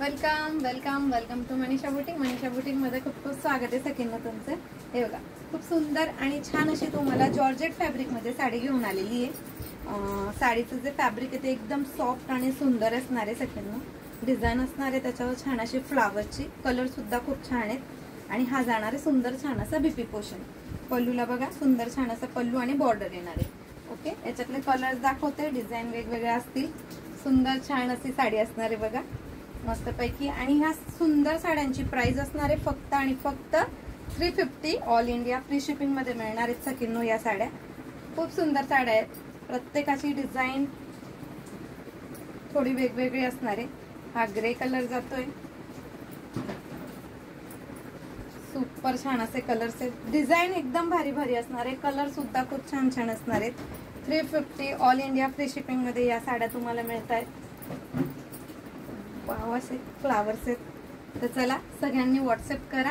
Welcome welcome welcome to Manisha boutique. Manisha boutique मध्ये खूप खूप स्वागत आहे सगळ्यांना तुमचं. हे बघा, खूप सुंदर आणि छान अशी तुम्हाला जॉर्जेट फॅब्रिक मध्ये साडी घेऊन आलेली आहे. साडीचं जे फॅब्रिक आहे ते एकदम सॉफ्ट आणि सुंदर असणार आहे. सगळ्यांना डिझाईन असणार आहे त्याच्यावर छान अशी फ्लावरची, कलर सुद्धा खूप छान आहेत आणि हा जाणार आहे सुंदर छान असा बीपी पोर्शन. पल्लूला बघा सुंदर छान असा पल्लू आणि बॉर्डर येणार आहे. ओके, याच्यातले कलर्स दाखवते, डिझाईन वेगवेगळे असतील. सुंदर छान अशी साडी असणार आहे बघा, मस्तपैकी. आणि ह्या सुंदर साड्यांची प्राइस असणार आहे फक्त आणि फक्त 350. ऑल इंडिया फ्री शिपिंग मध्ये मिळणार आहेत सकिनो या साड्या. खूप सुंदर साड्या आहेत, प्रत्येकाची डिझाईन थोडी वेगवेगळी असणार आहे. हा ग्रे कलर जातोय, सुपर छान असे कलर्स आहेत. डिझाईन एकदम भारी भारी असणार आहे, कलर सुद्धा खूप छान छान असणार आहेत. 350 ऑल इंडिया फ्री शिपिंग मध्ये या साड्या तुम्हाला मिळत आहेत. वाव असे फ्लावर्स आहेत. तर चला सगळ्यांनी व्हॉट्सअप करा.